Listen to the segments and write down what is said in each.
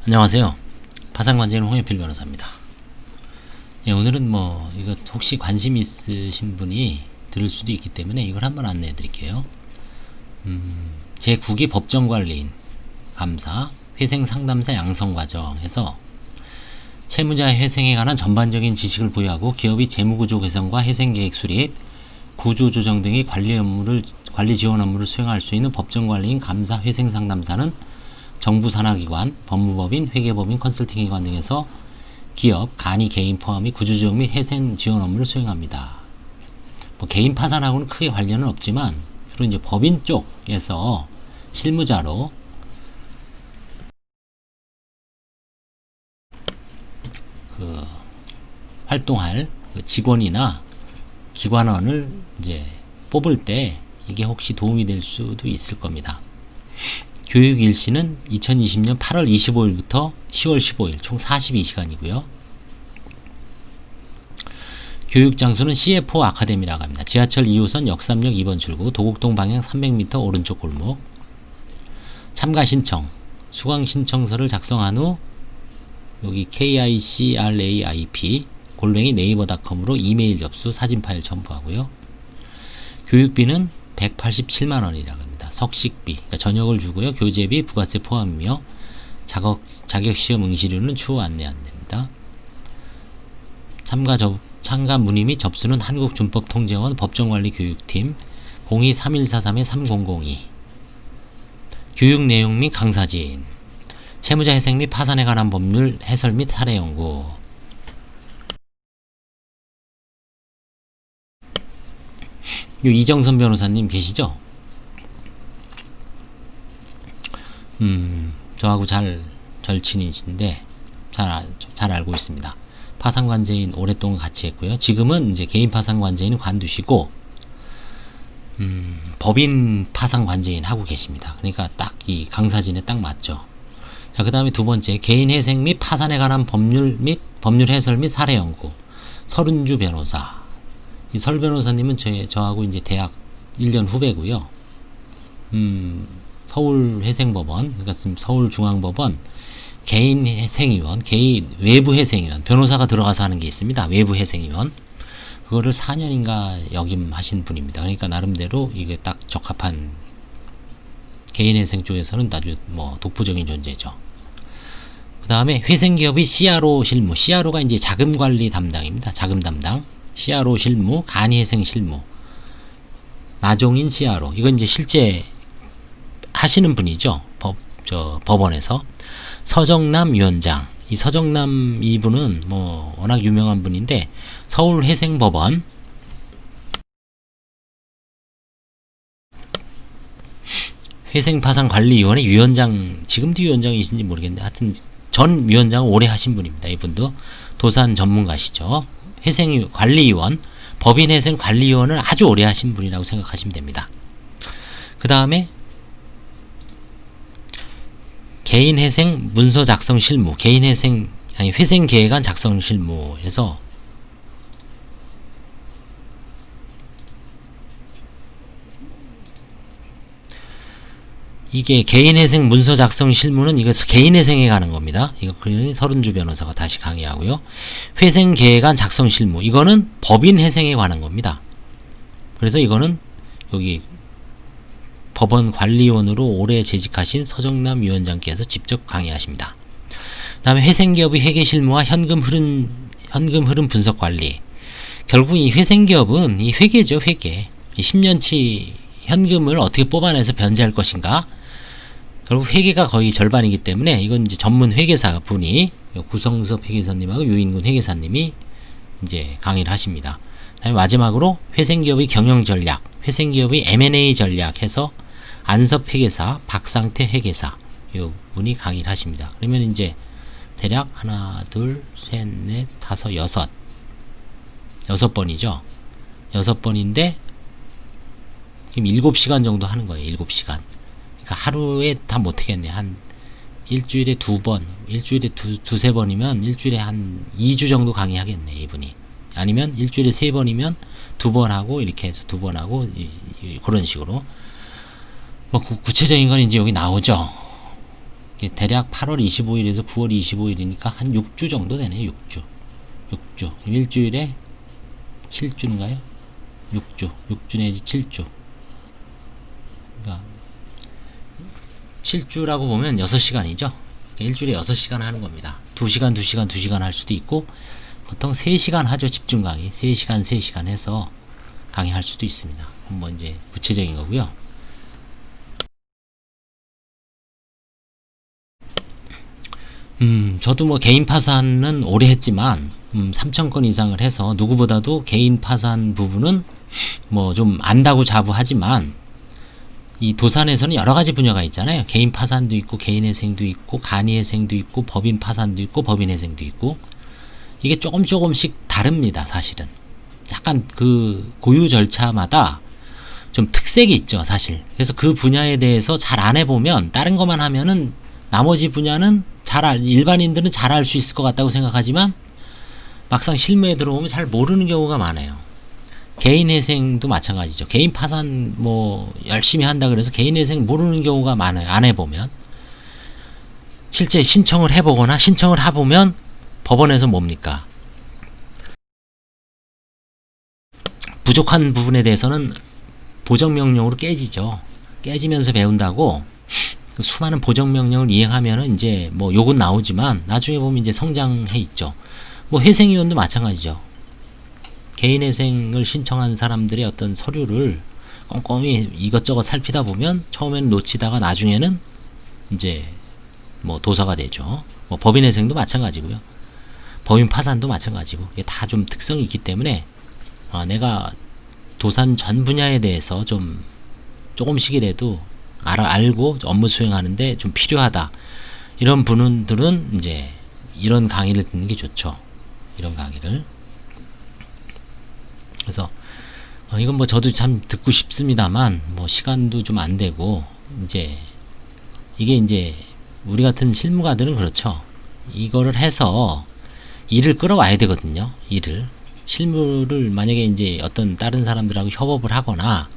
안녕하세요. 파산관제인 홍현필 변호사입니다. 예, 오늘은 이거 혹시 관심 있으신 분이 들을 수도 있기 때문에 이걸 한번 안내해 드릴게요. 제9기 법정관리인 감사 회생상담사 양성과정에서 채무자의 회생에 관한 전반적인 지식을 보유하고 기업이 재무구조 개선과 회생계획 수립, 구조조정 등의 관리 지원 업무를 수행할 수 있는 법정관리인 감사 회생상담사는 정부 산하기관, 법무법인, 회계법인, 컨설팅기관 등에서 기업, 간이 개인 포함이 구조조정 및 회생 지원 업무를 수행합니다. 개인 파산하고는 크게 관련은 없지만 주로 이제 법인 쪽에서 실무자로 활동할 직원이나 기관원을 이제 뽑을 때 이게 혹시 도움이 될 수도 있을 겁니다. 교육 일시는 2020년 8월 25일부터 10월 15일 총 42시간이고요. 교육 장소는 CF4 아카데미라고 합니다. 지하철 2호선 역삼역 2번 출구, 도곡동 방향 300m 오른쪽 골목. 참가 신청, 수강 신청서를 작성한 후 여기 KICRAIP 네이버닷컴으로 이메일 접수, 사진 파일 첨부하고요. 교육비는 187만원이라고 합니다. 석식비, 그러니까 저녁을 주고요. 교재비, 부가세 포함이며 자격시험 응시료는 추후 안내 안 됩니다. 참가 문의 및 접수는 한국준법통제원 법정관리교육팀 023143-3002. 교육 내용 및 강사진, 채무자 회생 및 파산에 관한 법률 해설 및 사례 연구. 이정선 변호사님 계시죠? 저하고 절친이신데 잘 알고 있습니다. 파산관제인 오랫동안 같이 했고요. 지금은 이제 개인 파산관제인은 관두시고 법인 파산관제인 하고 계십니다. 그러니까 딱 이 강사진에 딱 맞죠. 자, 그 다음에 두 번째, 개인 회생 및 파산에 관한 법률 해설 및 사례 연구. 설은주 변호사. 이 설 변호사님은 저하고 이제 대학 1년 후배고요. 서울회생법원, 그러니까 서울중앙법원 개인 회생위원, 외부 회생위원, 변호사가 들어가서 하는 게 있습니다. 외부 회생위원. 그거를 4년인가 역임하신 분입니다. 그러니까 나름대로 이게 딱 적합한, 개인 회생 쪽에서는 아주 독보적인 존재죠. 그 다음에 회생기업의 CRO 실무, CRO가 이제 자금관리 담당입니다. 자금 담당. CRO 실무, 간이회생 실무, 나종인 CRO. 이건 이제 실제 하시는 분이죠. 법원에서. 서정남 위원장. 이 서정남 이분은 워낙 유명한 분인데, 서울회생법원 회생파산관리위원회 위원장, 지금도 위원장이신지 모르겠는데 하여튼 전 위원장을 오래 하신 분입니다. 이분도 도산 전문가시죠. 회생관리위원, 법인회생관리위원을 아주 오래 하신 분이라고 생각하시면 됩니다. 그 다음에 개인회생 문서 작성 실무, 회생계획안 작성 실무에서 이게 개인회생 문서 작성 실무는 이거 개인회생에 관한 겁니다. 이거 설은주 변호사가 다시 강의하고요. 회생계획안 작성 실무, 이거는 법인회생에 관한 겁니다. 그래서 이거는 여기 법원 관리원으로 오래 재직하신 서정남 위원장께서 직접 강의하십니다. 그 다음에 회생기업의 회계실무와 현금 흐름 분석 관리. 결국 이 회생기업은 이 회계죠, 회계. 10년치 현금을 어떻게 뽑아내서 변제할 것인가. 결국 회계가 거의 절반이기 때문에 이건 이제 전문 회계사 분이, 구성섭 회계사님하고 유인군 회계사님이 이제 강의를 하십니다. 그다음에 마지막으로 회생기업의 경영 전략, 회생기업의 M&A 전략 해서 안섭 회계사, 박상태 회계사 요 분이 강의를 하십니다. 그러면 이제 대략 하나, 둘, 셋, 넷, 다섯, 여섯 번이죠. 6번인데 지금 7시간 정도 하는 거예요. 7시간. 그러니까 하루에 다 못하겠네. 한 일주일에 2번, 일주일에 두세 번이면 일주일에 한 2주 정도 강의하겠네, 이분이. 아니면 일주일에 3번이면 2번 하고, 이렇게 해서 2번 하고, 그런 식으로. 구체적인 건 이제 여기 나오죠. 대략 8월 25일에서 9월 25일이니까 한 6주 정도 되네요. 6주. 일주일에 7주인가요? 6주 내지 7주. 그러니까 7주라고 보면 6시간이죠. 일주일에 6시간 하는 겁니다. 2시간 할 수도 있고, 보통 3시간 하죠. 집중 강의. 3시간 해서 강의할 수도 있습니다. 뭐 이제 구체적인 거고요. 저도 뭐 개인 파산은 오래 했지만 3,000건 이상을 해서 누구보다도 개인 파산 부분은 뭐 좀 안다고 자부하지만, 이 도산에서는 여러 가지 분야가 있잖아요. 개인 파산도 있고, 개인회생도 있고, 간이회생도 있고, 법인 파산도 있고, 법인회생도 있고, 이게 조금씩 다릅니다. 사실은 약간 그 고유 절차마다 좀 특색이 있죠. 사실. 그래서 그 분야에 대해서 잘 안 해보면, 다른 것만 하면은 나머지 분야는 일반인들은 잘 알 수 있을 것 같다고 생각하지만, 막상 실무에 들어오면 잘 모르는 경우가 많아요. 개인회생도 마찬가지죠. 개인 파산 뭐 열심히 한다 그래서 개인회생 모르는 경우가 많아요. 안 해보면. 실제 신청을 해보거나 신청을 해보면 법원에서 뭡니까? 부족한 부분에 대해서는 보정명령으로 깨지죠. 깨지면서 배운다고 수많은 보정명령을 이행하면은 이제 뭐 욕은 나오지만 나중에 보면 이제 성장해 있죠. 뭐 회생위원도 마찬가지죠. 개인회생을 신청한 사람들의 어떤 서류를 꼼꼼히 이것저것 살피다 보면 처음에는 놓치다가 나중에는 이제 뭐 도사가 되죠. 뭐 법인회생도 마찬가지고요. 법인 파산도 마찬가지고, 이게 다 좀 특성이 있기 때문에 내가 도산 전 분야에 대해서 좀 조금씩이라도 알고 업무 수행하는데 좀 필요하다, 이런 분들은 이제 이런 강의를 듣는 게 좋죠. 이런 강의를. 그래서 이건 뭐 저도 참 듣고 싶습니다만 뭐 시간도 좀 안 되고, 이제 이게 이제 우리 같은 실무가들은 그렇죠. 이거를 해서 일을 끌어와야 되거든요. 실무를 만약에 이제 어떤 다른 사람들하고 협업을 하거나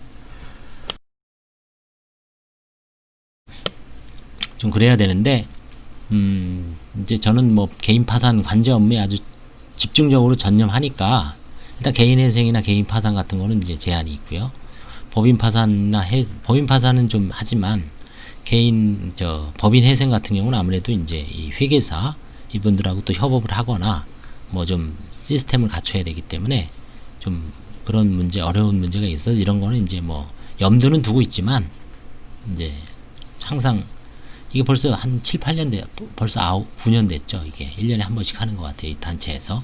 좀 그래야 되는데, 이제 저는 뭐 개인 파산 관제 업무에 아주 집중적으로 전념하니까 일단 개인회생이나 개인 파산 같은 거는 이제 제한이 있고요. 법인 파산은 좀 하지만 법인 회생 같은 경우는 아무래도 이제 이 회계사 이분들하고 또 협업을 하거나 뭐 좀 시스템을 갖춰야 되기 때문에 좀 그런 어려운 문제가 있어서 이런 거는 이제 뭐 염두는 두고 있지만, 이제 항상 이게 벌써 한 7, 8년 벌써 9년 됐죠. 이게 1년에 한 번씩 하는 것 같아요. 이 단체에서.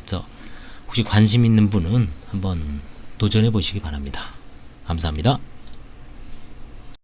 그래서 혹시 관심 있는 분은 한번 도전해 보시기 바랍니다. 감사합니다.